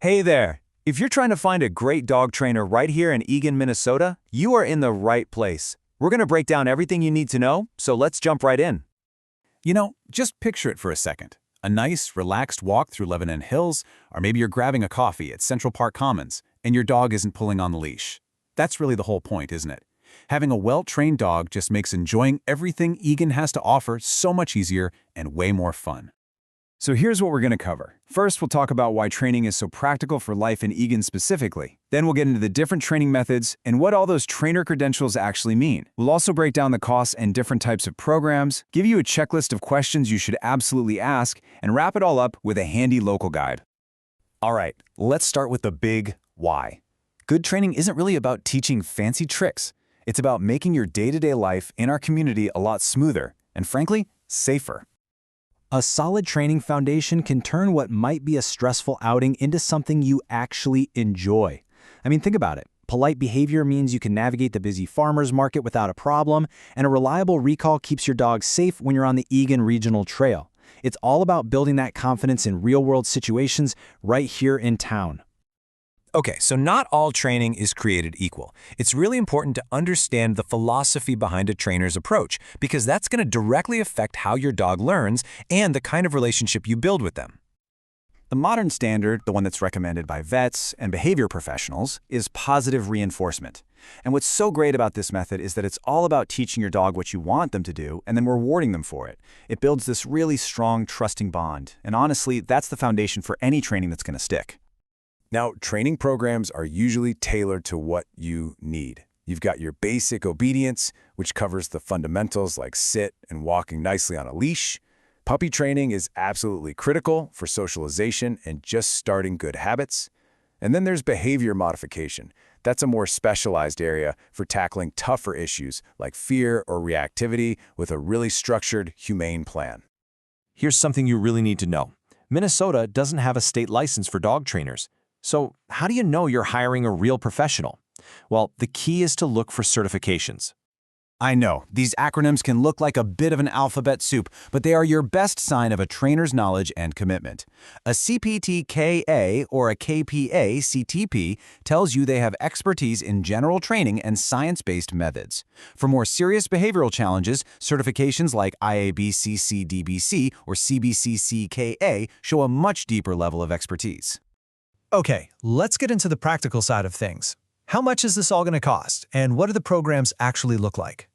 Hey there! If you're trying to find a great dog trainer right here in Eagan, Minnesota, you are in the right place. We're going to break down everything you need to know, so let's jump right in. Just picture it for a second. A nice, relaxed walk through Lebanon Hills, or maybe you're grabbing a coffee at Central Park Commons, and your dog isn't pulling on the leash. That's really the whole point, isn't it? Having a well-trained dog just makes enjoying everything Eagan has to offer so much easier and way more fun. So here's what we're going to cover. First, we'll talk about why training is so practical for life in Eagan specifically. Then we'll get into the different training methods and what all those trainer credentials actually mean. We'll also break down the costs and different types of programs, give you a checklist of questions you should absolutely ask, and wrap it all up with a handy local guide. All right, let's start with the big why. Good training isn't really about teaching fancy tricks. It's about making your day-to-day life in our community a lot smoother and, frankly, safer. A solid training foundation can turn what might be a stressful outing into something you actually enjoy. Think about it. Polite behavior means you can navigate the busy farmers market without a problem, and a reliable recall keeps your dog safe when you're on the Eagan Regional Trail. It's all about building that confidence in real-world situations right here in town. Okay, so not all training is created equal. It's really important to understand the philosophy behind a trainer's approach, because that's going to directly affect how your dog learns and the kind of relationship you build with them. The modern standard, the one that's recommended by vets and behavior professionals, is positive reinforcement. And what's so great about this method is that it's all about teaching your dog what you want them to do and then rewarding them for it. It builds this really strong, trusting bond. And honestly, that's the foundation for any training that's going to stick. Now, training programs are usually tailored to what you need. You've got your basic obedience, which covers the fundamentals like sit and walking nicely on a leash. Puppy training is absolutely critical for socialization and just starting good habits. And then there's behavior modification. That's a more specialized area for tackling tougher issues like fear or reactivity with a really structured, humane plan. Here's something you really need to know. Minnesota doesn't have a state license for dog trainers. So how do you know you're hiring a real professional? Well, the key is to look for certifications. I know, these acronyms can look like a bit of an alphabet soup, but they are your best sign of a trainer's knowledge and commitment. A CPT-KA or a KPA-CTP tells you they have expertise in general training and science-based methods. For more serious behavioral challenges, certifications like IABCC-DBC or CBCC-KA show a much deeper level of expertise. Okay, let's get into the practical side of things. How much is this all going to cost, and what do the programs actually look like?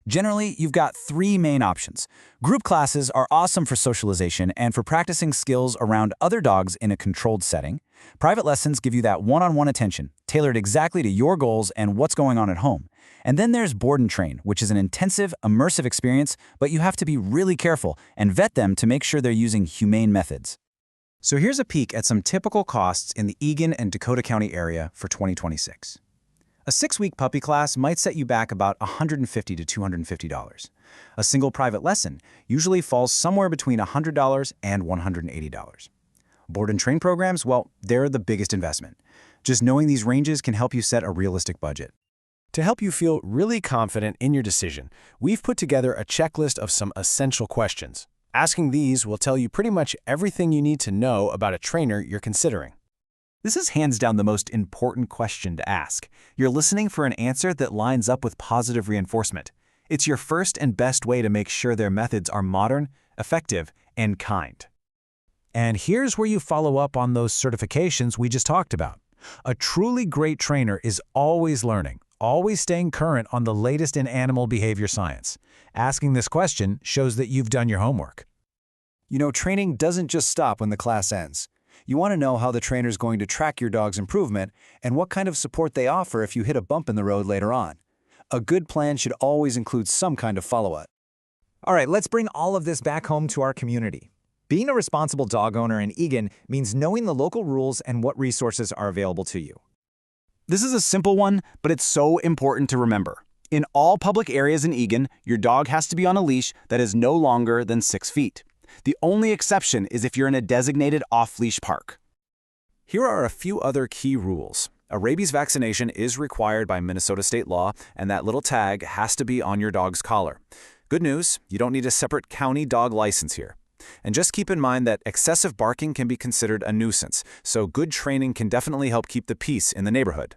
Generally, you've got three main options. Group classes are awesome for socialization and for practicing skills around other dogs in a controlled setting. Private lessons give you that one-on-one attention, tailored exactly to your goals and what's going on at home. And then there's board and train, which is an intensive, immersive experience, but you have to be really careful and vet them to make sure they're using humane methods. So here's a peek at some typical costs in the Eagan and Dakota County area for 2026. A 6-week puppy class might set you back about $150 to $250. A single private lesson usually falls somewhere between $100 and $180. Board and train programs, well, they're the biggest investment. Just knowing these ranges can help you set a realistic budget. To help you feel really confident in your decision, we've put together a checklist of some essential questions. Asking these will tell you pretty much everything you need to know about a trainer you're considering. This is hands down the most important question to ask. You're listening for an answer that lines up with positive reinforcement. It's your first and best way to make sure their methods are modern, effective, and kind. And here's where you follow up on those certifications we just talked about. A truly great trainer is always learning, always staying current on the latest in animal behavior science. Asking this question shows that you've done your homework. Training doesn't just stop when the class ends. You want to know how the trainer's going to track your dog's improvement and what kind of support they offer if you hit a bump in the road later on. A good plan should always include some kind of follow-up. All right, let's bring all of this back home to our community. Being a responsible dog owner in Eagan means knowing the local rules and what resources are available to you. This is a simple one, but it's so important to remember. In all public areas in Eagan, your dog has to be on a leash that is no longer than 6 feet. The only exception is if you're in a designated off-leash park. Here are a few other key rules. A rabies vaccination is required by Minnesota state law, and that little tag has to be on your dog's collar. Good news, you don't need a separate county dog license here. And just keep in mind that excessive barking can be considered a nuisance, so good training can definitely help keep the peace in the neighborhood.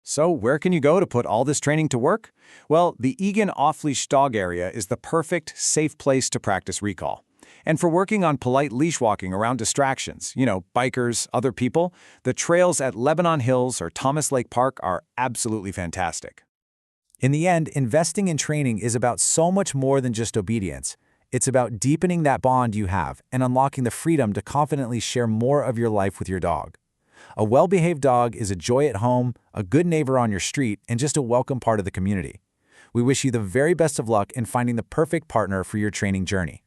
So where can you go to put all this training to work? Well, the Eagan off-leash dog area is the perfect, safe place to practice recall. And for working on polite leash walking around distractions, bikers, other people, the trails at Lebanon Hills or Thomas Lake Park are absolutely fantastic. In the end, investing in training is about so much more than just obedience. It's about deepening that bond you have and unlocking the freedom to confidently share more of your life with your dog. A well-behaved dog is a joy at home, a good neighbor on your street, and just a welcome part of the community. We wish you the very best of luck in finding the perfect partner for your training journey.